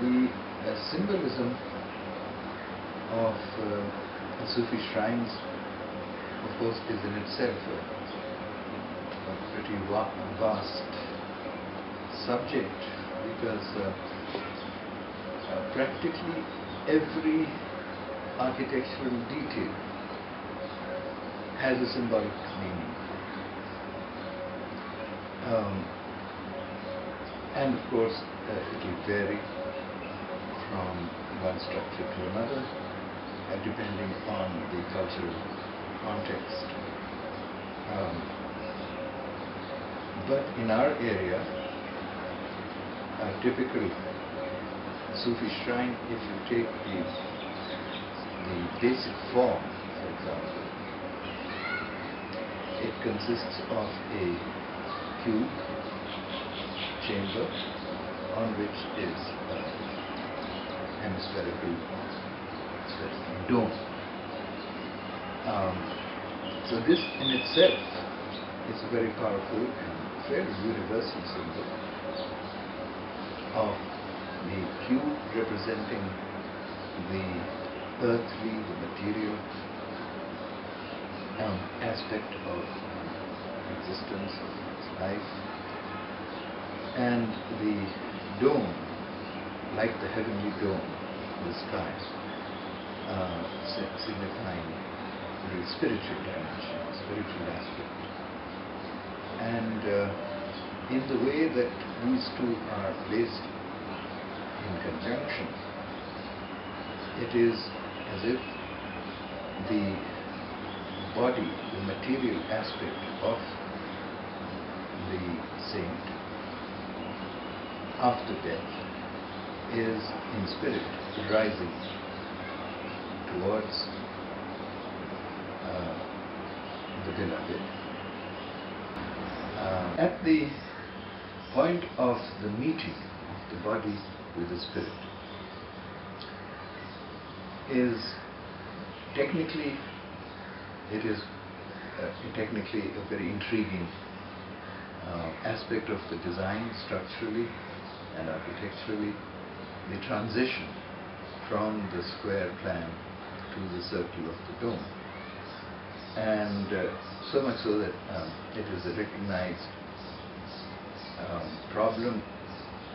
The symbolism of Sufi shrines, of course, is in itself a pretty vast subject, because practically every architectural detail has a symbolic meaning. And of course, it will vary from one structure to another, depending on the cultural context. But in our area, a typical Sufi shrine, if you take the basic form, for example, it consists of a cube chamber on which is a hemispherical dome. So this in itself is a very powerful and fairly universal symbol of the cube representing the earthly, the material aspect of existence, of life, and the dome, like the heavenly dome, the sky, signifying the spiritual dimension, spiritual aspect. And in the way that these two are placed in conjunction, it is as if the body, the material aspect of the saint after death is in spirit rising towards the beloved. At the point of the meeting of the body with the spirit is technically a very intriguing aspect of the design, structurally and architecturally, the transition from the square plan to the circle of the dome. And so much so that it is a recognized problem,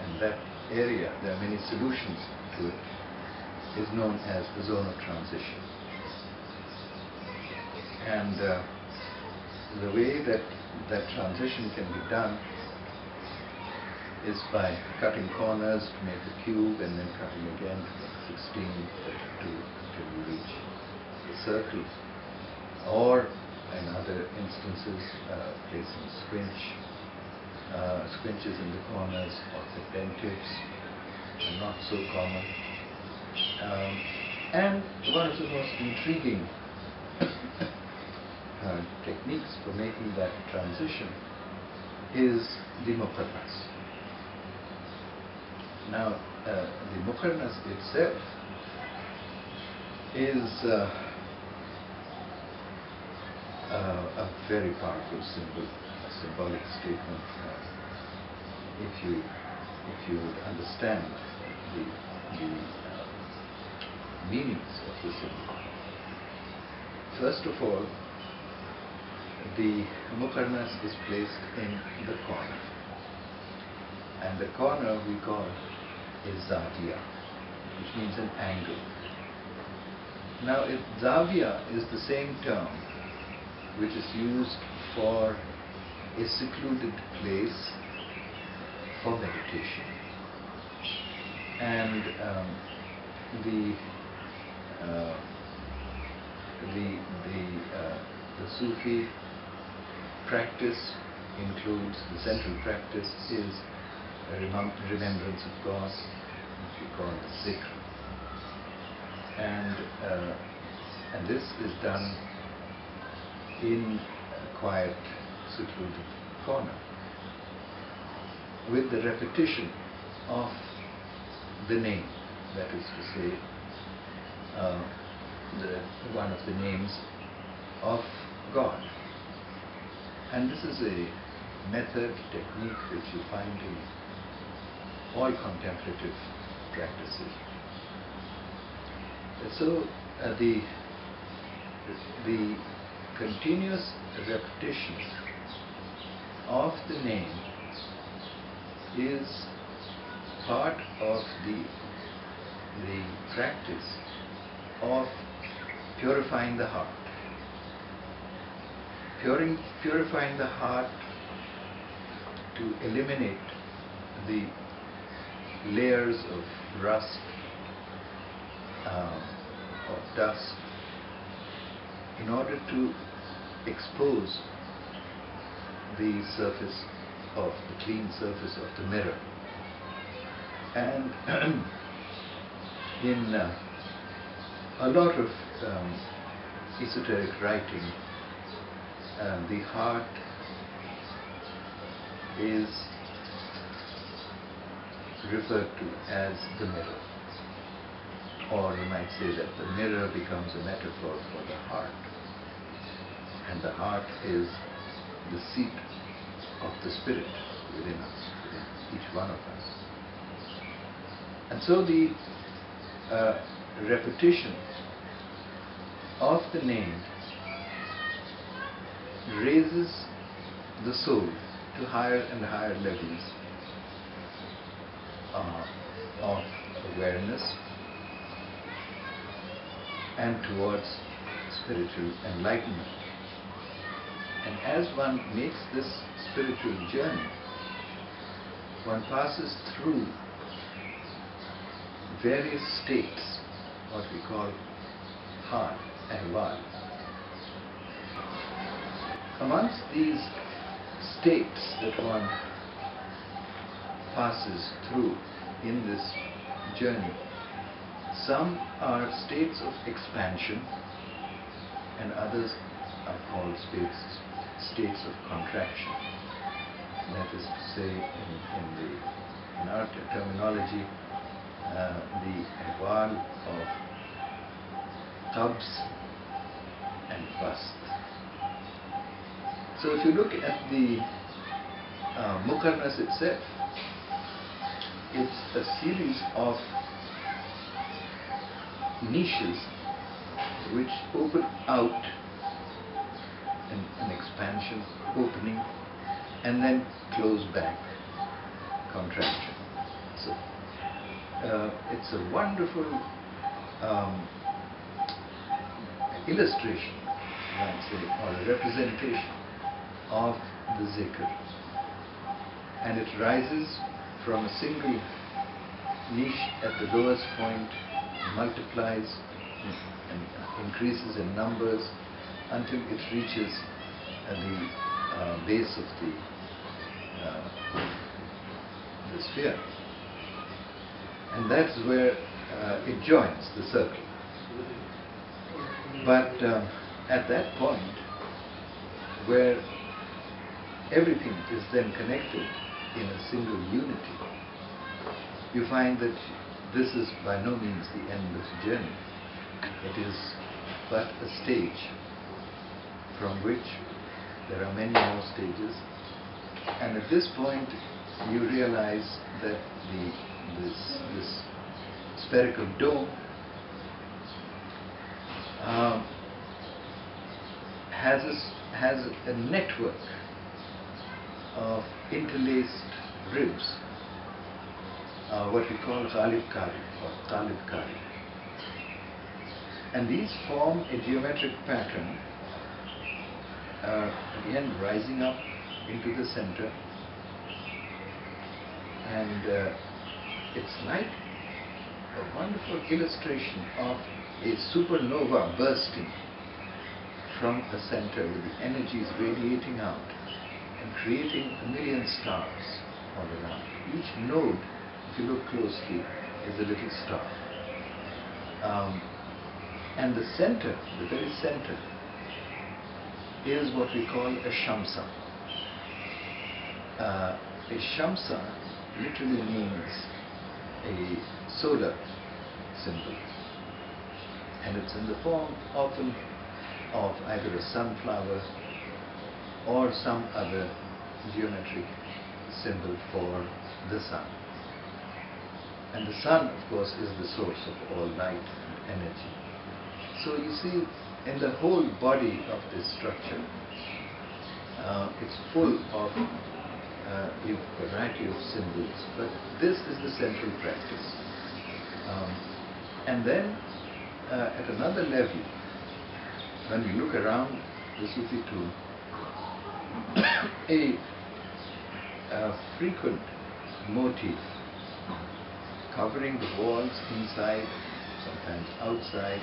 and that area, there are many solutions to it, is known as the zone of transition. And the way that that transition can be done is by cutting corners to make a cube, and then cutting again to make 16, 32 until you reach the circle. Or in other instances, placing squinches in the corners, or pendentives, which are not so common. And one of the most intriguing techniques for making that transition is the muqarnas. Now, the muqarnas itself is a very powerful symbol, a symbolic statement. If you would understand the meanings of the symbol. First of all, the muqarnas is placed in the corner, and the corner we call is zavia, which means an angle. Now, zavia is the same term which is used for a secluded place for meditation, and the Sufi practice includes, the central practice is a remembrance of God, which we call the zikr, and this is done in a quiet, secluded corner, with the repetition of the name, that is to say, one of the names of God. And this is a method, technique which you find in all contemplative practices. So the continuous repetition of the name is part of the practice of purifying the heart. Purifying the heart to eliminate the layers of rust, of dust, in order to expose the surface of the clean surface of the mirror. And in a lot of esoteric writing, the heart is referred to as the mirror, or you might say that the mirror becomes a metaphor for the heart, and the heart is the seat of the spirit within us, within each one of us. And so the repetition of the name raises the soul to higher and higher levels of awareness and towards spiritual enlightenment. And as one makes this spiritual journey, one passes through various states, what we call hal and val. Amongst these states that one passes through in this journey, some are states of expansion and others are called states of contraction. That is to say, in our terminology, the val of qabz and bast. So if you look at the Muqarnas itself, it's a series of niches which open out, an expansion, opening, and then close back, contraction. So it's a wonderful illustration, I might say, or a representation of the zikr. And it rises from a single niche at the lowest point, multiplies and increases in numbers until it reaches the base of the sphere. And that's where it joins the circle. But at that point, where everything is then connected in a single unity, you find that this is by no means the end of the journey. It is but a stage from which there are many more stages, and at this point you realize that this spherical dome has a network of interlaced ribs, what we call Ghalib Kari or Talib Kari. And these form a geometric pattern, again rising up into the center, and it's like a wonderful illustration of a supernova bursting from a center with the energies radiating out and creating a million stars all around. Each node, if you look closely, is a little star. And the center, the very center, is what we call a shamsa. A shamsa literally means a solar symbol, and it's in the form often of either a sunflower or some other geometric symbol for the sun. And the sun, of course, is the source of all light and energy. So you see, in the whole body of this structure, it's full of a variety of symbols, but this is the central practice. And then, at another level, when you look around the Sufi tomb, a frequent motif covering the walls inside, sometimes outside,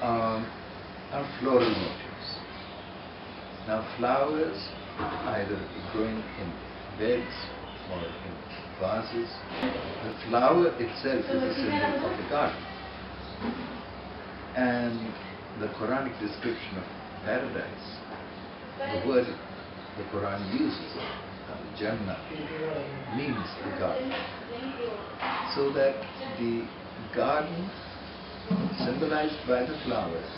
are floral motifs. Now flowers, either growing in beds or in vases, the flower itself is a symbol of the garden. And the Quranic description of paradise, the word the Quran uses, Jannah, means the garden. So that the garden, symbolized by the flowers,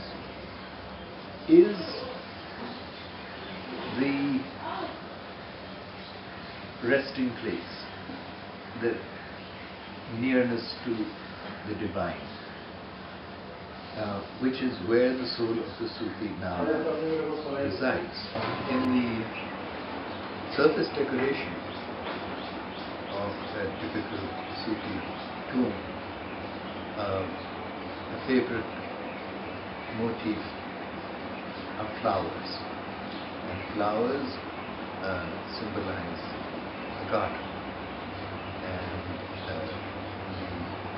is the resting place, the nearness to the divine, which is where the soul of the Sufi now resides. In the surface decoration of a typical Sufi tomb, a favorite motif are flowers, and flowers symbolize the garden. And the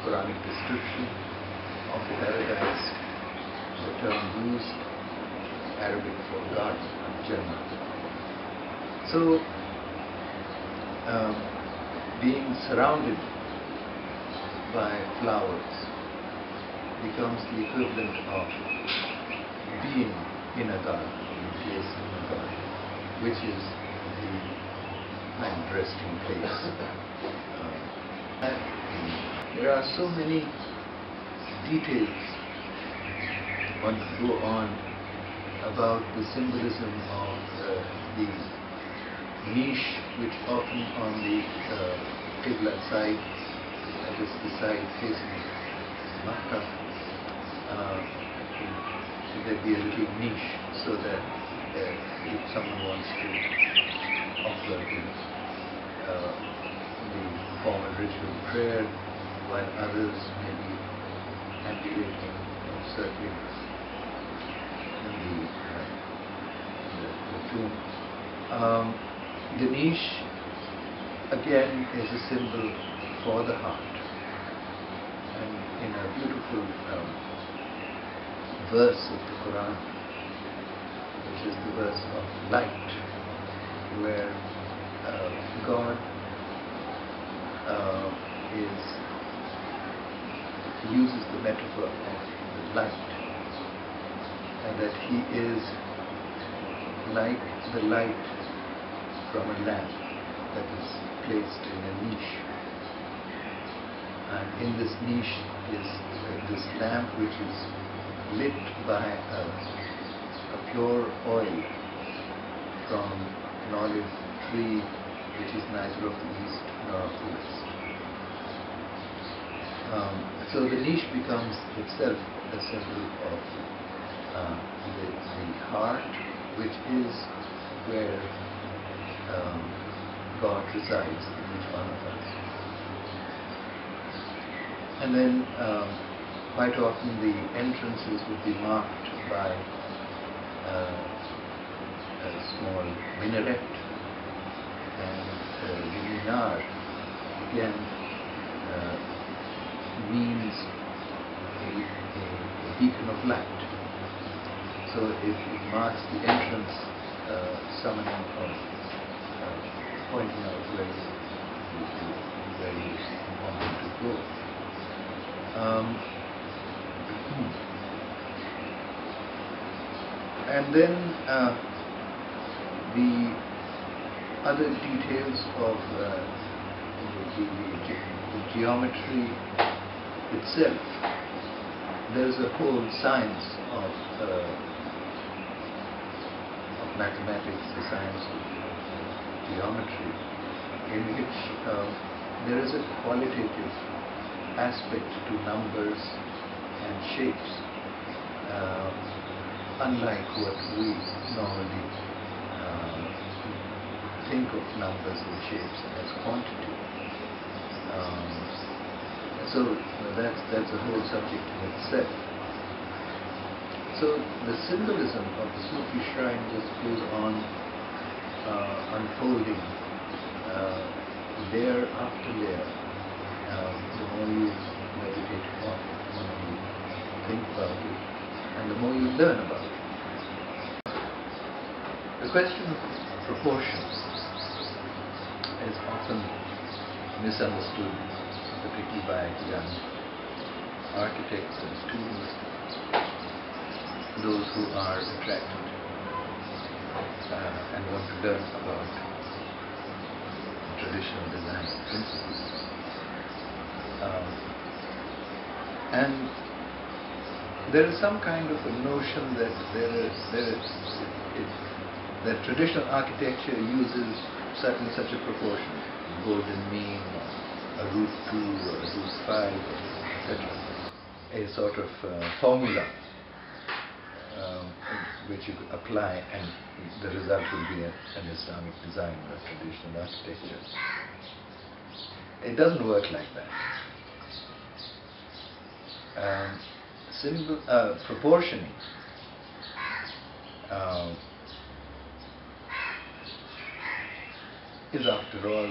Quranic description of paradise, the term used, Arabic for garden, Jannah. So, being surrounded by flowers becomes the equivalent of being in a garden, in a place in a garden, which is the kind resting place. There are so many details one could go on about the symbolism of the niche, which often on the Qibla side, that is the side facing Makkah, there'd be a little niche so that if someone wants to offer the formal ritual prayer, while others may be ambulating or circling in the tomb. The niche again is a symbol for the heart, and in a beautiful verse of the Quran, which is the verse of light, where God uses the metaphor of the light, and that He is like the light from a lamp that is placed in a niche. And in this niche is this lamp, which is lit by a pure oil from an olive tree, which is neither of the east nor of the west. So the niche becomes itself a symbol of the heart, which is where God resides in each one of us. And then quite often the entrances would be marked by a small minaret, and the minar again means a beacon of light. So it marks the entrance, summoning or pointing out where you want to go. And then the other details of the geometry itself. There's a whole science of mathematics, the science of geometry, in which there is a qualitative aspect to numbers and shapes, uh, unlike what we normally uh, think of numbers and shapes as quantity. Um, so that's a whole subject in itself. So the symbolism of the Sufi shrine just goes on unfolding layer after layer. The more you meditate on it, the more you think about it, and the more you learn about it. The question of proportion is often misunderstood, particularly by young architects and students, those who are attracted and want to learn about traditional design principles. And there is some kind of a notion that that traditional architecture uses certainly such a proportion, golden mean, or a root 2 or a root 5, etc. A sort of formula which you could apply, and the result will be an Islamic design or a traditional architecture. It doesn't work like that. Proportioning is, after all,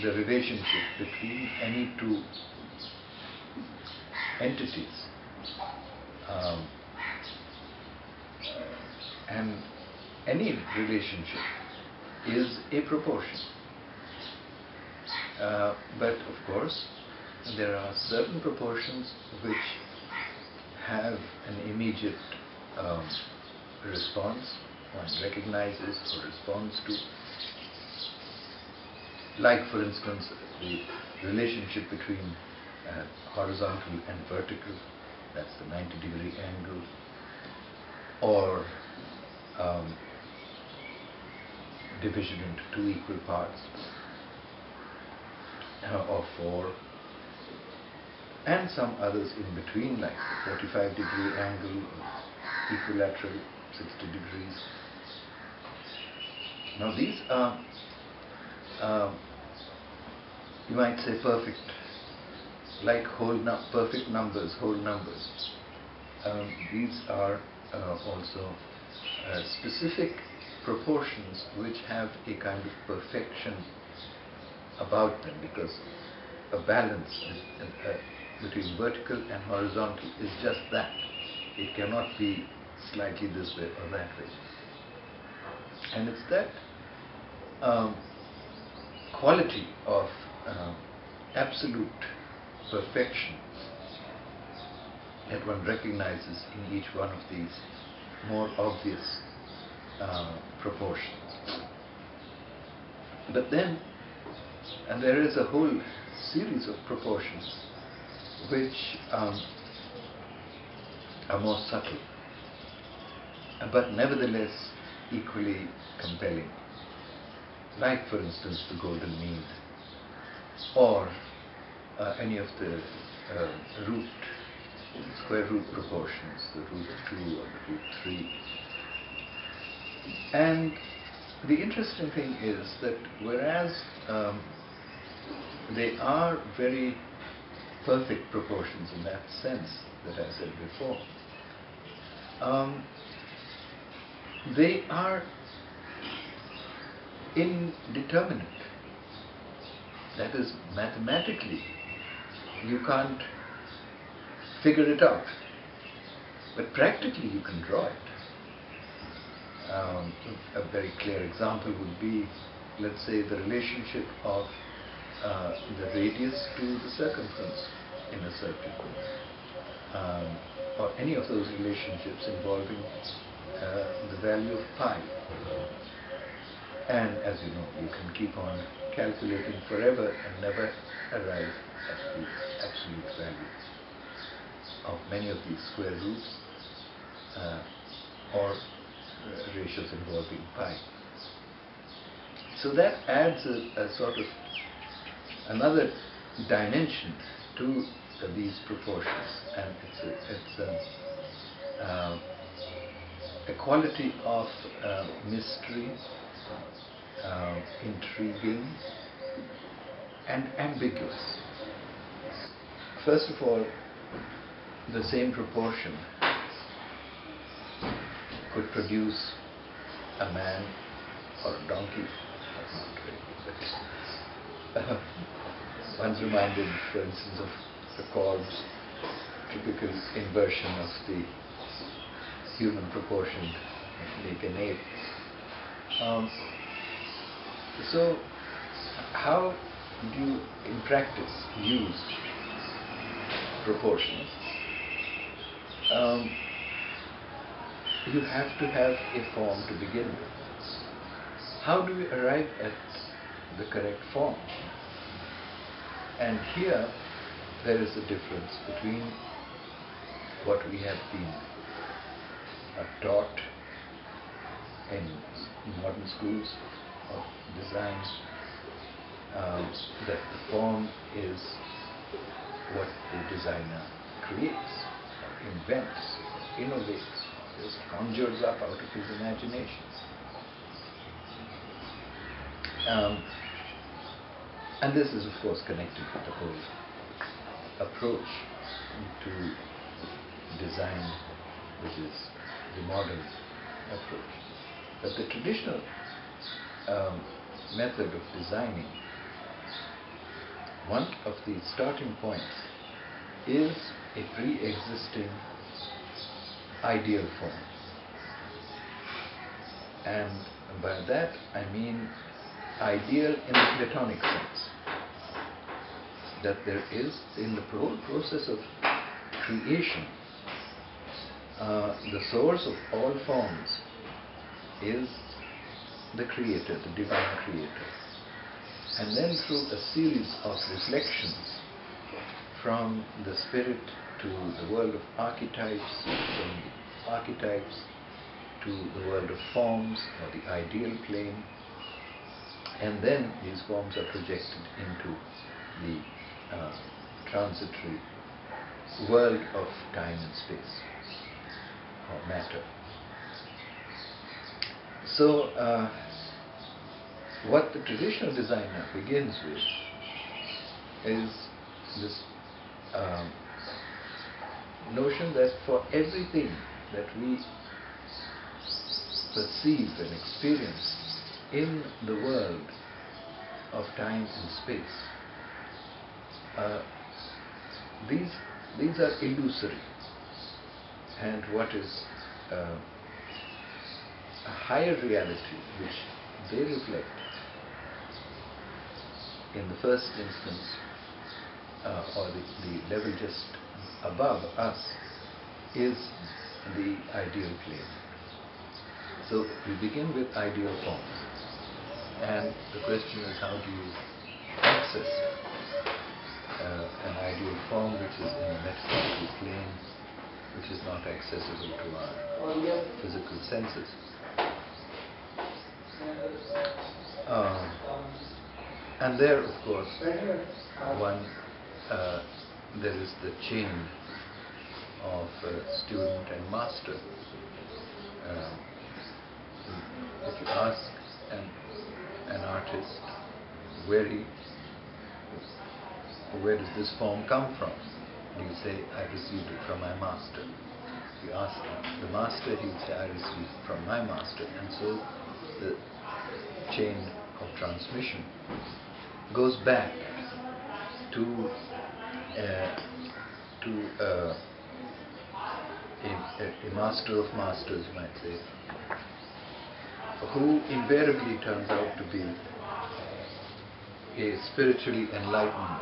the relationship between any two entities. And any relationship is a proportion. But of course, there are certain proportions which have an immediate response, one recognizes or responds to. Like, for instance, the relationship between horizontal and vertical, that's the 90-degree angle, or division into two equal parts, or four, and some others in between, like the 45-degree angle, or equilateral, 60 degrees. Now these are, you might say, perfect, like perfect numbers, whole numbers. These are also specific proportions which have a kind of perfection about them, because a balance between vertical and horizontal is just that. It cannot be slightly this way or that way. And it's that quality of absolute perfection that one recognizes in each one of these more obvious proportions. But then, and there is a whole series of proportions which are more subtle, but nevertheless equally compelling. Like, for instance, the golden mean, or any of the square root proportions, the root 2 or the root 3. And the interesting thing is that whereas they are very perfect proportions in that sense that I said before, they are indeterminate. That is, mathematically, you can't figure it out, but practically you can draw it. A very clear example would be, let's say, the relationship of the radius to the circumference in a circle, or any of those relationships involving the value of pi. And as you know, you can keep on calculating forever and never arrive at the absolute value of many of these square roots or ratios involving pi. So that adds a sort of another dimension to these proportions, and it's a quality of mystery, intriguing, and ambiguous. First of all, the same proportion could produce a man or a donkey. That's not very good. One's reminded, for instance, of the Corb's typical inversion of the human proportion, make an ape. So, how do you, in practice, use proportions? You have to have a form to begin with. How do we arrive at the correct form? And here there is a difference between what we have been taught in modern schools of design, that the form is what the designer creates, invents, innovates, just conjures up out of his imagination. And this is, of course, connected with the whole approach to design, which is the modern approach. But the traditional method of designing, one of the starting points is a pre-existing ideal form. And by that I mean ideal in the Platonic sense, that there is, in the whole process of creation, the source of all forms is the Creator, the Divine Creator. And then through a series of reflections from the spirit to the world of archetypes, from the archetypes to the world of forms or the ideal plane, and then these forms are projected into the transitory world of time and space, or matter. So, what the traditional designer begins with is this notion that for everything that we perceive and experience in the world of time and space, these are illusory, and what is a higher reality which they reflect in the first instance, or the level just above us, is the ideal plane. So we begin with ideal forms, and the question is, how do you access an ideal form which is in a metaphorical plane, which is not accessible to our physical senses? And there, of course, there is the chain of student and master. If you ask an artist where does this form come from, he will say, I received it from my master. If you ask the master, he will say, I received it from my master. And so the chain of transmission goes back to a master of masters, you might say, who invariably turns out to be a spiritually enlightened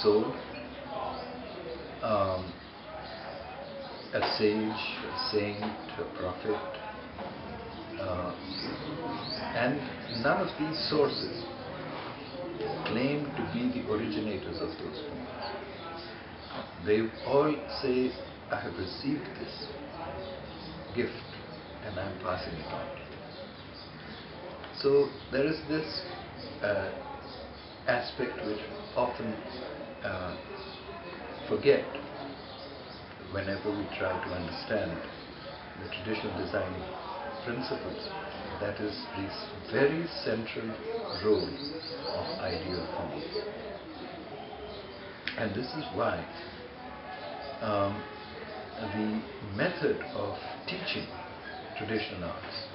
soul, a sage, a saint, a prophet, and none of these sources claim to be the originators of those forms. They all say, I have received this gift and I am passing it on. So there is this aspect which often forget whenever we try to understand the traditional design principles, that is this very central role of ideal form. And this is why the method of teaching traditional arts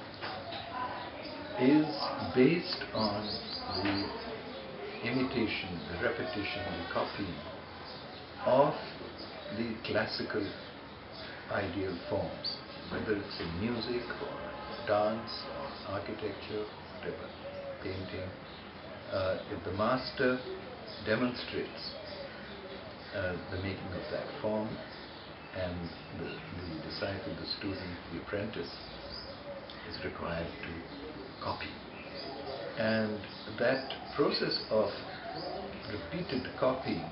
is based on the imitation, the repetition, the copying of the classical ideal forms, whether it's in music or dance or architecture, whatever, painting. If the master demonstrates the making of that form, and the disciple, the student, the apprentice is required to copy. And that process of repeated copying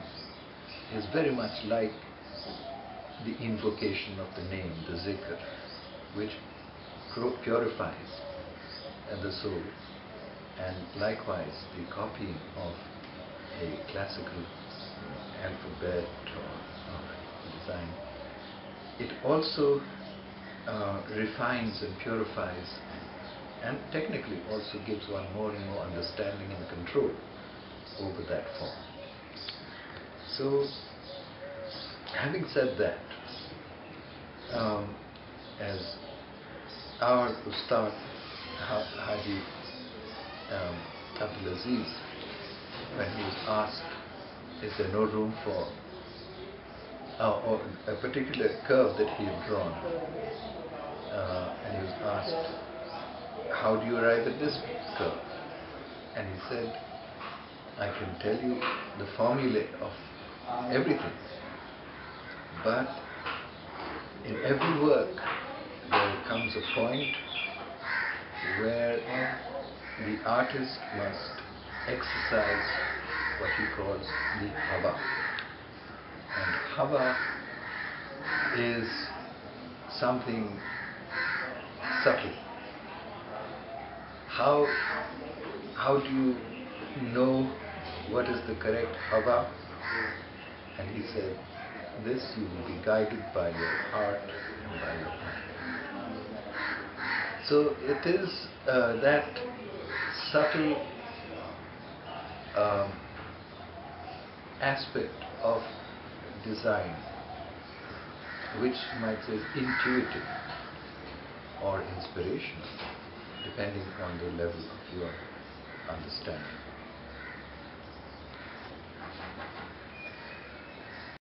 is very much like the invocation of the name, the zikr, which purifies the soul, and likewise the copying of a classical alphabet or design. It also refines and purifies, and technically also gives one more and more understanding and control over that form. So, having said that, as our Ustad Haji Abdul Aziz, when he was asked, is there no room for or a particular curve that he had drawn, and he was asked, how do you arrive at this curve? And he said, I can tell you the formula of everything, but in every work there comes a point where the artist must exercise what he calls the hava. And hava is something subtle. How do you know what is the correct hava? And he said, this you will be guided by your heart and by your mind. So it is that subtle aspect of design, which might say is intuitive or inspirational, depending on the level of your understanding.